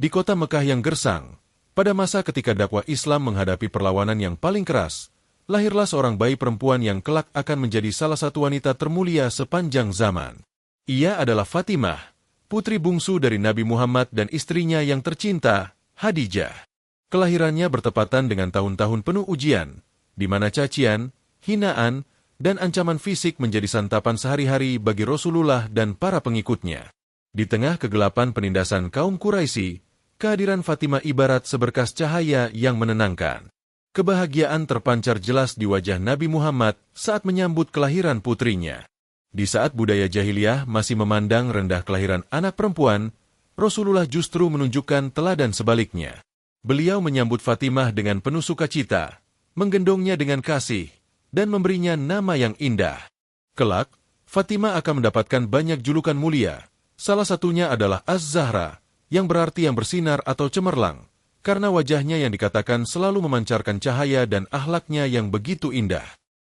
Di kota Mekah yang gersang, pada masa ketika dakwah Islam menghadapi perlawanan yang paling keras, lahirlah seorang bayi perempuan yang kelak akan menjadi salah satu wanita termulia sepanjang zaman. Ia adalah Fatimah, putri bungsu dari Nabi Muhammad dan istrinya yang tercinta, Khadijah. Kelahirannya bertepatan dengan tahun-tahun penuh ujian, di mana cacian, hinaan, dan ancaman fisik menjadi santapan sehari-hari bagi Rasulullah dan para pengikutnya. Di tengah kegelapan penindasan kaum Quraisy, kehadiran Fatimah ibarat seberkas cahaya yang menenangkan. Kebahagiaan terpancar jelas di wajah Nabi Muhammad saat menyambut kelahiran putrinya. Di saat budaya jahiliyah masih memandang rendah kelahiran anak perempuan, Rasulullah justru menunjukkan teladan sebaliknya. Beliau menyambut Fatimah dengan penuh sukacita, menggendongnya dengan kasih, dan memberinya nama yang indah. Kelak, Fatimah akan mendapatkan banyak julukan mulia. Salah satunya adalah Az-Zahra, yang berarti yang bersinar atau cemerlang, karena wajahnya yang dikatakan selalu memancarkan cahaya dan akhlaknya yang begitu indah.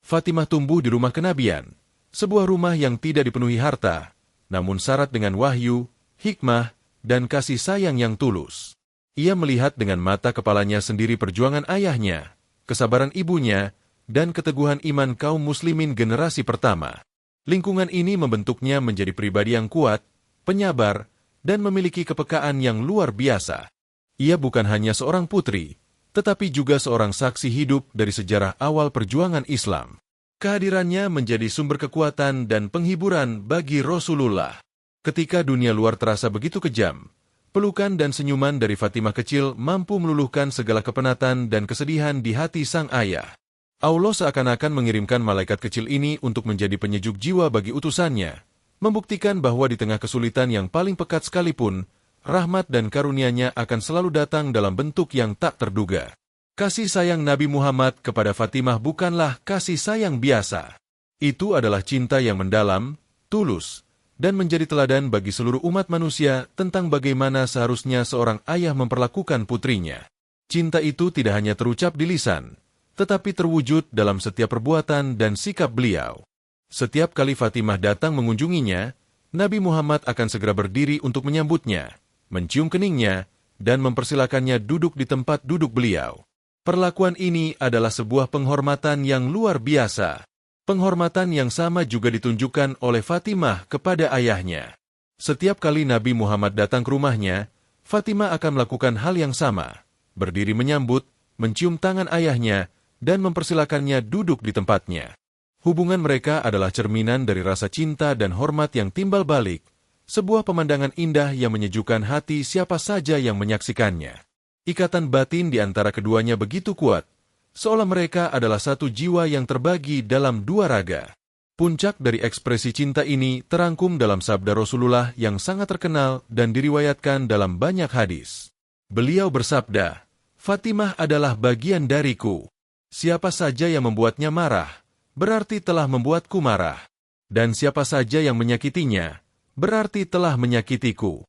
Fatimah tumbuh di rumah kenabian, sebuah rumah yang tidak dipenuhi harta, namun syarat dengan wahyu, hikmah, dan kasih sayang yang tulus. Ia melihat dengan mata kepalanya sendiri perjuangan ayahnya, kesabaran ibunya, dan keteguhan iman kaum muslimin generasi pertama. Lingkungan ini membentuknya menjadi pribadi yang kuat, penyabar, dan memiliki kepekaan yang luar biasa. Ia bukan hanya seorang putri, tetapi juga seorang saksi hidup dari sejarah awal perjuangan Islam. Kehadirannya menjadi sumber kekuatan dan penghiburan bagi Rasulullah. Ketika dunia luar terasa begitu kejam, pelukan dan senyuman dari Fatimah kecil mampu meluluhkan segala kepenatan dan kesedihan di hati sang ayah. Allah seakan-akan mengirimkan malaikat kecil ini untuk menjadi penyejuk jiwa bagi utusannya, membuktikan bahwa di tengah kesulitan yang paling pekat sekalipun, rahmat dan karunia-Nya akan selalu datang dalam bentuk yang tak terduga. Kasih sayang Nabi Muhammad kepada Fatimah bukanlah kasih sayang biasa. Itu adalah cinta yang mendalam, tulus, dan menjadi teladan bagi seluruh umat manusia tentang bagaimana seharusnya seorang ayah memperlakukan putrinya. Cinta itu tidak hanya terucap di lisan, tetapi terwujud dalam setiap perbuatan dan sikap beliau. Setiap kali Fatimah datang mengunjunginya, Nabi Muhammad akan segera berdiri untuk menyambutnya, mencium keningnya, dan mempersilakannya duduk di tempat duduk beliau. Perlakuan ini adalah sebuah penghormatan yang luar biasa. Penghormatan yang sama juga ditunjukkan oleh Fatimah kepada ayahnya. Setiap kali Nabi Muhammad datang ke rumahnya, Fatimah akan melakukan hal yang sama, berdiri menyambut, mencium tangan ayahnya, dan mempersilakannya duduk di tempatnya. Hubungan mereka adalah cerminan dari rasa cinta dan hormat yang timbal balik, sebuah pemandangan indah yang menyejukkan hati siapa saja yang menyaksikannya. Ikatan batin di antara keduanya begitu kuat, seolah mereka adalah satu jiwa yang terbagi dalam dua raga. Puncak dari ekspresi cinta ini terangkum dalam sabda Rasulullah yang sangat terkenal dan diriwayatkan dalam banyak hadis. Beliau bersabda, "Fatimah adalah bagian dariku. Siapa saja yang membuatnya marah, berarti telah membuatku marah. Dan siapa saja yang menyakitinya, berarti telah menyakitiku."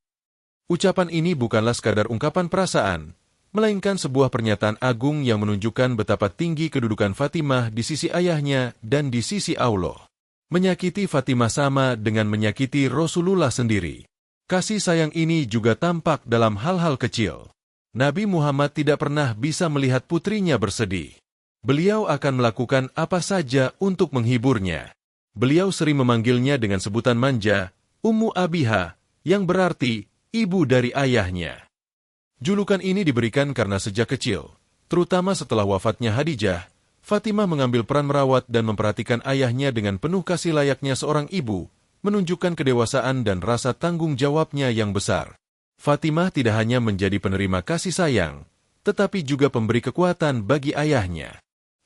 Ucapan ini bukanlah sekadar ungkapan perasaan, melainkan sebuah pernyataan agung yang menunjukkan betapa tinggi kedudukan Fatimah di sisi ayahnya dan di sisi Allah. Menyakiti Fatimah sama dengan menyakiti Rasulullah sendiri. Kasih sayang ini juga tampak dalam hal-hal kecil. Nabi Muhammad tidak pernah bisa melihat putrinya bersedih. Beliau akan melakukan apa saja untuk menghiburnya. Beliau sering memanggilnya dengan sebutan manja, Ummu Abiha, yang berarti ibu dari ayahnya. Julukan ini diberikan karena sejak kecil, terutama setelah wafatnya Khadijah, Fatimah mengambil peran merawat dan memperhatikan ayahnya dengan penuh kasih layaknya seorang ibu, menunjukkan kedewasaan dan rasa tanggung jawabnya yang besar. Fatimah tidak hanya menjadi penerima kasih sayang, tetapi juga pemberi kekuatan bagi ayahnya.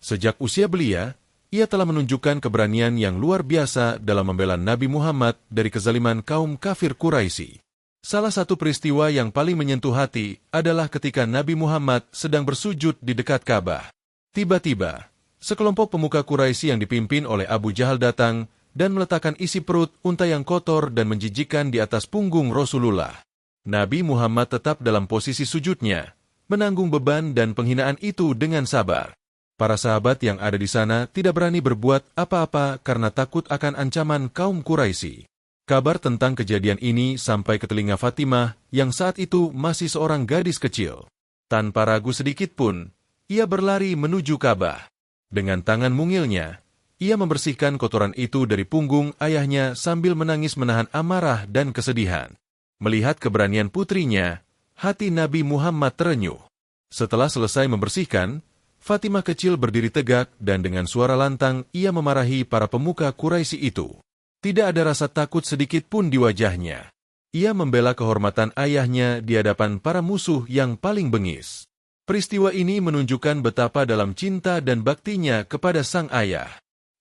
Sejak usia belia, ia telah menunjukkan keberanian yang luar biasa dalam membela Nabi Muhammad dari kezaliman kaum kafir Quraisy. Salah satu peristiwa yang paling menyentuh hati adalah ketika Nabi Muhammad sedang bersujud di dekat Ka'bah. Tiba-tiba, sekelompok pemuka Quraisy yang dipimpin oleh Abu Jahal datang dan meletakkan isi perut unta yang kotor dan menjijikkan di atas punggung Rasulullah. Nabi Muhammad tetap dalam posisi sujudnya, menanggung beban dan penghinaan itu dengan sabar. Para sahabat yang ada di sana tidak berani berbuat apa-apa karena takut akan ancaman kaum Quraisy. Kabar tentang kejadian ini sampai ke telinga Fatimah yang saat itu masih seorang gadis kecil. Tanpa ragu sedikit pun, ia berlari menuju Ka'bah. Dengan tangan mungilnya, ia membersihkan kotoran itu dari punggung ayahnya sambil menangis menahan amarah dan kesedihan. Melihat keberanian putrinya, hati Nabi Muhammad terenyuh. Setelah selesai membersihkan, Fatimah kecil berdiri tegak dan dengan suara lantang ia memarahi para pemuka Quraisy itu. Tidak ada rasa takut sedikit pun di wajahnya. Ia membela kehormatan ayahnya di hadapan para musuh yang paling bengis. Peristiwa ini menunjukkan betapa dalam cinta dan baktinya kepada sang ayah.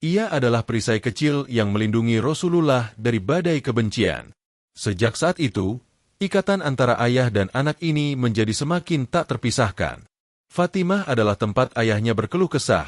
Ia adalah perisai kecil yang melindungi Rasulullah dari badai kebencian. Sejak saat itu, ikatan antara ayah dan anak ini menjadi semakin tak terpisahkan. Fatimah adalah tempat ayahnya berkeluh kesah,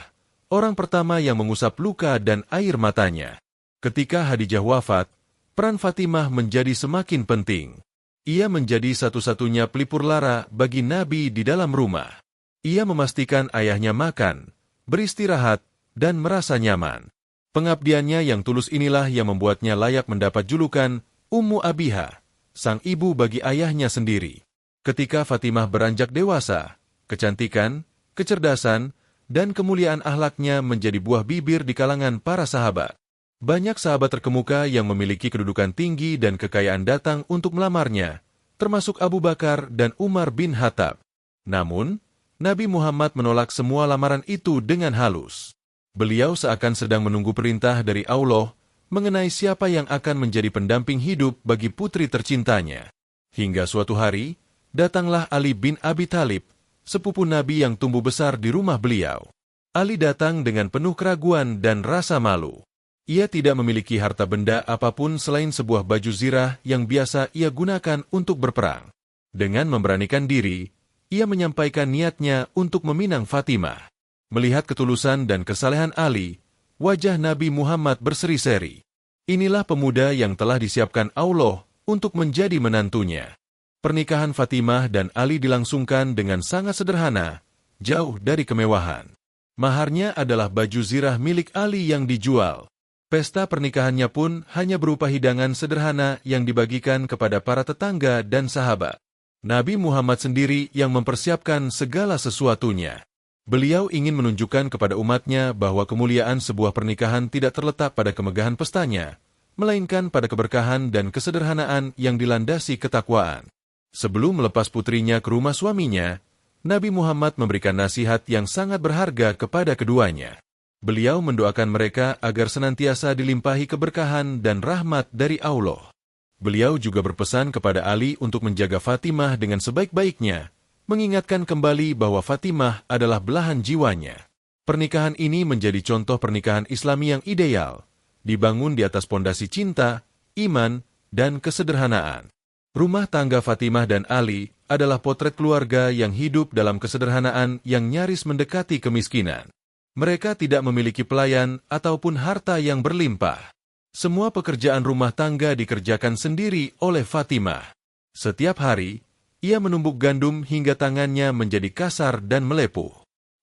orang pertama yang mengusap luka dan air matanya. Ketika Khadijah wafat, peran Fatimah menjadi semakin penting. Ia menjadi satu-satunya pelipur lara bagi Nabi di dalam rumah. Ia memastikan ayahnya makan, beristirahat, dan merasa nyaman. Pengabdiannya yang tulus inilah yang membuatnya layak mendapat julukan Ummu Abiha, sang ibu bagi ayahnya sendiri. Ketika Fatimah beranjak dewasa, kecantikan, kecerdasan, dan kemuliaan akhlaknya menjadi buah bibir di kalangan para sahabat. Banyak sahabat terkemuka yang memiliki kedudukan tinggi dan kekayaan datang untuk melamarnya, termasuk Abu Bakar dan Umar bin Khattab. Namun, Nabi Muhammad menolak semua lamaran itu dengan halus. Beliau seakan sedang menunggu perintah dari Allah mengenai siapa yang akan menjadi pendamping hidup bagi putri tercintanya. Hingga suatu hari, datanglah Ali bin Abi Thalib, sepupu Nabi yang tumbuh besar di rumah beliau. Ali datang dengan penuh keraguan dan rasa malu. Ia tidak memiliki harta benda apapun selain sebuah baju zirah yang biasa ia gunakan untuk berperang. Dengan memberanikan diri, ia menyampaikan niatnya untuk meminang Fatimah. Melihat ketulusan dan kesalehan Ali, wajah Nabi Muhammad berseri-seri. Inilah pemuda yang telah disiapkan Allah untuk menjadi menantunya. Pernikahan Fatimah dan Ali dilangsungkan dengan sangat sederhana, jauh dari kemewahan. Maharnya adalah baju zirah milik Ali yang dijual. Pesta pernikahannya pun hanya berupa hidangan sederhana yang dibagikan kepada para tetangga dan sahabat. Nabi Muhammad sendiri yang mempersiapkan segala sesuatunya. Beliau ingin menunjukkan kepada umatnya bahwa kemuliaan sebuah pernikahan tidak terletak pada kemegahan pestanya, melainkan pada keberkahan dan kesederhanaan yang dilandasi ketakwaan. Sebelum melepas putrinya ke rumah suaminya, Nabi Muhammad memberikan nasihat yang sangat berharga kepada keduanya. Beliau mendoakan mereka agar senantiasa dilimpahi keberkahan dan rahmat dari Allah. Beliau juga berpesan kepada Ali untuk menjaga Fatimah dengan sebaik-baiknya, mengingatkan kembali bahwa Fatimah adalah belahan jiwanya. Pernikahan ini menjadi contoh pernikahan Islami yang ideal, dibangun di atas pondasi cinta, iman, dan kesederhanaan. Rumah tangga Fatimah dan Ali adalah potret keluarga yang hidup dalam kesederhanaan yang nyaris mendekati kemiskinan. Mereka tidak memiliki pelayan ataupun harta yang berlimpah. Semua pekerjaan rumah tangga dikerjakan sendiri oleh Fatimah. Setiap hari, ia menumbuk gandum hingga tangannya menjadi kasar dan melepuh.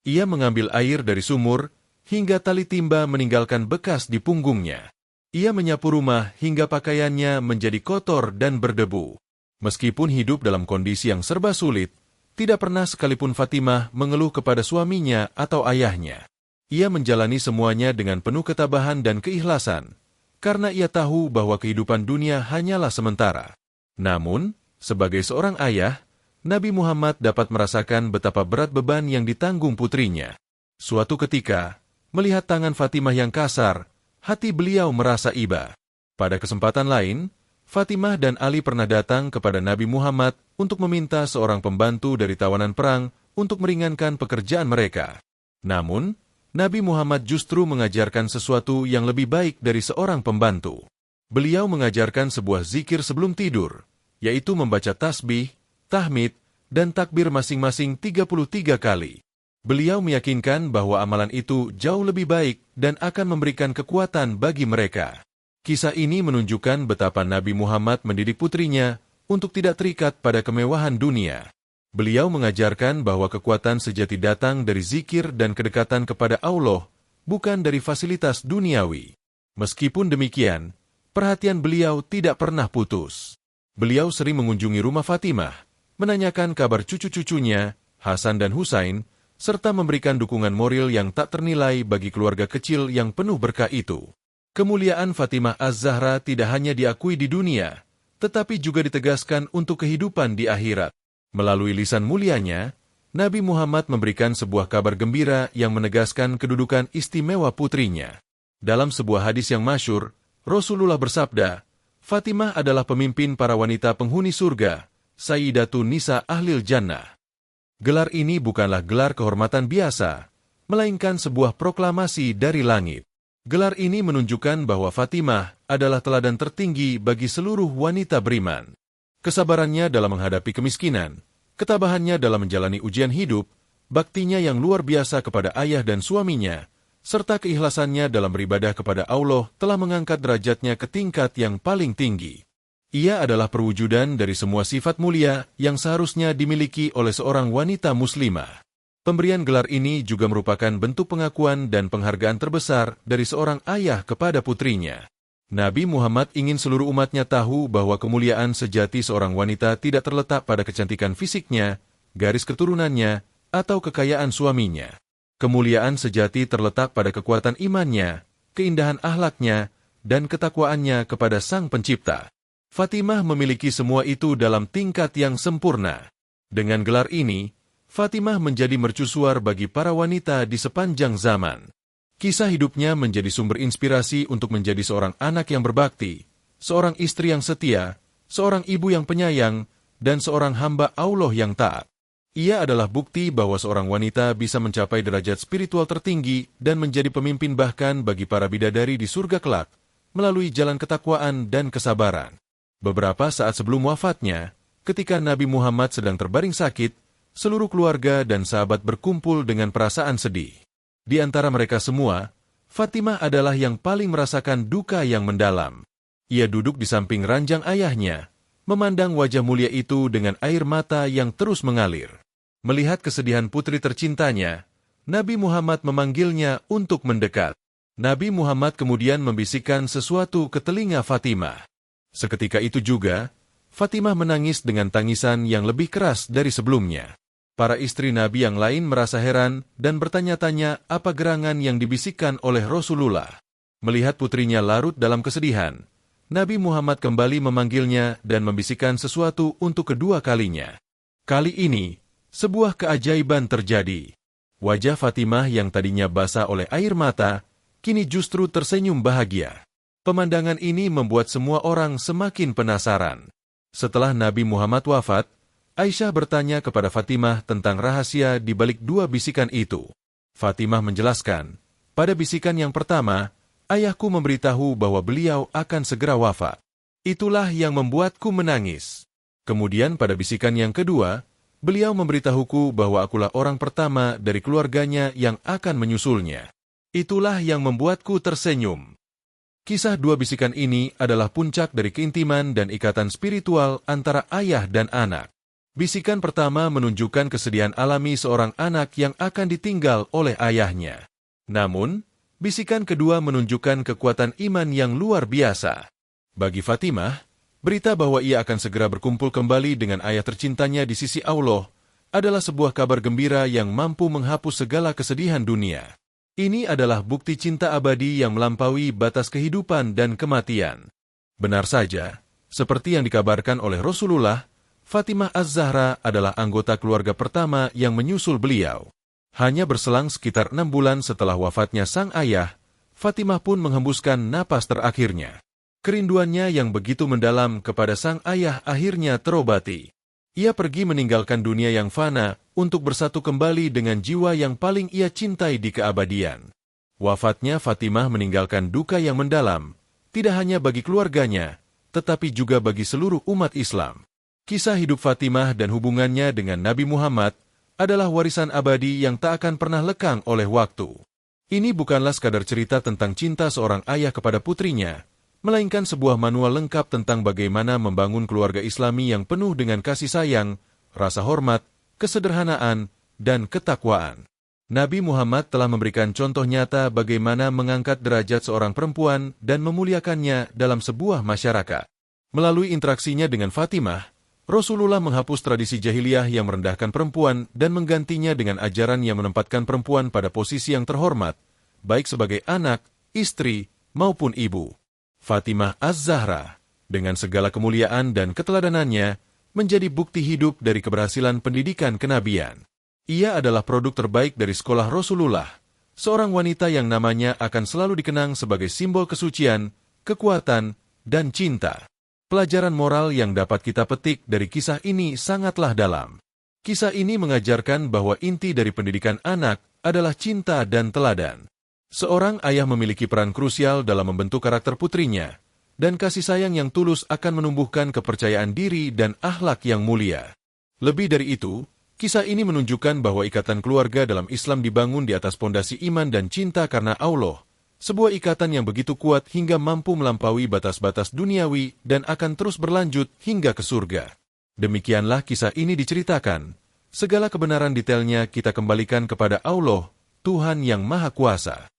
Ia mengambil air dari sumur, hingga tali timba meninggalkan bekas di punggungnya. Ia menyapu rumah hingga pakaiannya menjadi kotor dan berdebu. Meskipun hidup dalam kondisi yang serba sulit, tidak pernah sekalipun Fatimah mengeluh kepada suaminya atau ayahnya. Ia menjalani semuanya dengan penuh ketabahan dan keikhlasan, karena ia tahu bahwa kehidupan dunia hanyalah sementara. Namun, sebagai seorang ayah, Nabi Muhammad dapat merasakan betapa berat beban yang ditanggung putrinya. Suatu ketika, melihat tangan Fatimah yang kasar, hati beliau merasa iba. Pada kesempatan lain, Fatimah dan Ali pernah datang kepada Nabi Muhammad untuk meminta seorang pembantu dari tawanan perang untuk meringankan pekerjaan mereka. Namun, Nabi Muhammad justru mengajarkan sesuatu yang lebih baik dari seorang pembantu. Beliau mengajarkan sebuah zikir sebelum tidur, yaitu membaca tasbih, tahmid, dan takbir masing-masing 33 kali. Beliau meyakinkan bahwa amalan itu jauh lebih baik dan akan memberikan kekuatan bagi mereka. Kisah ini menunjukkan betapa Nabi Muhammad mendidik putrinya untuk tidak terikat pada kemewahan dunia. Beliau mengajarkan bahwa kekuatan sejati datang dari zikir dan kedekatan kepada Allah, bukan dari fasilitas duniawi. Meskipun demikian, perhatian beliau tidak pernah putus. Beliau sering mengunjungi rumah Fatimah, menanyakan kabar cucu-cucunya, Hasan dan Husain, serta memberikan dukungan moral yang tak ternilai bagi keluarga kecil yang penuh berkah itu. Kemuliaan Fatimah Az-Zahra tidak hanya diakui di dunia, tetapi juga ditegaskan untuk kehidupan di akhirat. Melalui lisan mulianya, Nabi Muhammad memberikan sebuah kabar gembira yang menegaskan kedudukan istimewa putrinya. Dalam sebuah hadis yang masyhur, Rasulullah bersabda, Fatimah adalah pemimpin para wanita penghuni surga, Sayyidatun Nisa Ahlil Jannah. Gelar ini bukanlah gelar kehormatan biasa, melainkan sebuah proklamasi dari langit. Gelar ini menunjukkan bahwa Fatimah adalah teladan tertinggi bagi seluruh wanita beriman. Kesabarannya dalam menghadapi kemiskinan, ketabahannya dalam menjalani ujian hidup, baktinya yang luar biasa kepada ayah dan suaminya, serta keikhlasannya dalam beribadah kepada Allah telah mengangkat derajatnya ke tingkat yang paling tinggi. Ia adalah perwujudan dari semua sifat mulia yang seharusnya dimiliki oleh seorang wanita muslimah. Pemberian gelar ini juga merupakan bentuk pengakuan dan penghargaan terbesar dari seorang ayah kepada putrinya. Nabi Muhammad ingin seluruh umatnya tahu bahwa kemuliaan sejati seorang wanita tidak terletak pada kecantikan fisiknya, garis keturunannya, atau kekayaan suaminya. Kemuliaan sejati terletak pada kekuatan imannya, keindahan akhlaknya, dan ketakwaannya kepada Sang Pencipta. Fatimah memiliki semua itu dalam tingkat yang sempurna. Dengan gelar ini, Fatimah menjadi mercusuar bagi para wanita di sepanjang zaman. Kisah hidupnya menjadi sumber inspirasi untuk menjadi seorang anak yang berbakti, seorang istri yang setia, seorang ibu yang penyayang, dan seorang hamba Allah yang taat. Ia adalah bukti bahwa seorang wanita bisa mencapai derajat spiritual tertinggi dan menjadi pemimpin bahkan bagi para bidadari di surga kelak, melalui jalan ketakwaan dan kesabaran. Beberapa saat sebelum wafatnya, ketika Nabi Muhammad sedang terbaring sakit, seluruh keluarga dan sahabat berkumpul dengan perasaan sedih. Di antara mereka semua, Fatimah adalah yang paling merasakan duka yang mendalam. Ia duduk di samping ranjang ayahnya, memandang wajah mulia itu dengan air mata yang terus mengalir. Melihat kesedihan putri tercintanya, Nabi Muhammad memanggilnya untuk mendekat. Nabi Muhammad kemudian membisikkan sesuatu ke telinga Fatimah. Seketika itu juga, Fatimah menangis dengan tangisan yang lebih keras dari sebelumnya. Para istri Nabi yang lain merasa heran dan bertanya-tanya apa gerangan yang dibisikkan oleh Rasulullah. Melihat putrinya larut dalam kesedihan, Nabi Muhammad kembali memanggilnya dan membisikkan sesuatu untuk kedua kalinya. Kali ini, sebuah keajaiban terjadi. Wajah Fatimah yang tadinya basah oleh air mata, kini justru tersenyum bahagia. Pemandangan ini membuat semua orang semakin penasaran. Setelah Nabi Muhammad wafat, Aisyah bertanya kepada Fatimah tentang rahasia di balik dua bisikan itu. Fatimah menjelaskan, pada bisikan yang pertama, ayahku memberitahu bahwa beliau akan segera wafat. Itulah yang membuatku menangis. Kemudian pada bisikan yang kedua, beliau memberitahuku bahwa akulah orang pertama dari keluarganya yang akan menyusulnya. Itulah yang membuatku tersenyum. Kisah dua bisikan ini adalah puncak dari keintiman dan ikatan spiritual antara ayah dan anak. Bisikan pertama menunjukkan kesedihan alami seorang anak yang akan ditinggal oleh ayahnya. Namun, bisikan kedua menunjukkan kekuatan iman yang luar biasa. Bagi Fatimah, berita bahwa ia akan segera berkumpul kembali dengan ayah tercintanya di sisi Allah adalah sebuah kabar gembira yang mampu menghapus segala kesedihan dunia. Ini adalah bukti cinta abadi yang melampaui batas kehidupan dan kematian. Benar saja, seperti yang dikabarkan oleh Rasulullah, Fatimah Az-Zahra adalah anggota keluarga pertama yang menyusul beliau. Hanya berselang sekitar 6 bulan setelah wafatnya sang ayah, Fatimah pun menghembuskan napas terakhirnya. Kerinduannya yang begitu mendalam kepada sang ayah akhirnya terobati. Ia pergi meninggalkan dunia yang fana untuk bersatu kembali dengan jiwa yang paling ia cintai di keabadian. Wafatnya Fatimah meninggalkan duka yang mendalam, tidak hanya bagi keluarganya, tetapi juga bagi seluruh umat Islam. Kisah hidup Fatimah dan hubungannya dengan Nabi Muhammad adalah warisan abadi yang tak akan pernah lekang oleh waktu. Ini bukanlah sekadar cerita tentang cinta seorang ayah kepada putrinya, melainkan sebuah manual lengkap tentang bagaimana membangun keluarga Islami yang penuh dengan kasih sayang, rasa hormat, kesederhanaan, dan ketakwaan. Nabi Muhammad telah memberikan contoh nyata bagaimana mengangkat derajat seorang perempuan dan memuliakannya dalam sebuah masyarakat. Melalui interaksinya dengan Fatimah, Rasulullah menghapus tradisi jahiliyah yang merendahkan perempuan dan menggantinya dengan ajaran yang menempatkan perempuan pada posisi yang terhormat, baik sebagai anak, istri, maupun ibu. Fatimah Az-Zahra, dengan segala kemuliaan dan keteladanannya, menjadi bukti hidup dari keberhasilan pendidikan kenabian. Ia adalah produk terbaik dari sekolah Rasulullah, seorang wanita yang namanya akan selalu dikenang sebagai simbol kesucian, kekuatan, dan cinta. Pelajaran moral yang dapat kita petik dari kisah ini sangatlah dalam. Kisah ini mengajarkan bahwa inti dari pendidikan anak adalah cinta dan teladan. Seorang ayah memiliki peran krusial dalam membentuk karakter putrinya, dan kasih sayang yang tulus akan menumbuhkan kepercayaan diri dan akhlak yang mulia. Lebih dari itu, kisah ini menunjukkan bahwa ikatan keluarga dalam Islam dibangun di atas pondasi iman dan cinta karena Allah, sebuah ikatan yang begitu kuat hingga mampu melampaui batas-batas duniawi dan akan terus berlanjut hingga ke surga. Demikianlah kisah ini diceritakan. Segala kebenaran detailnya kita kembalikan kepada Allah, Tuhan yang Maha Kuasa.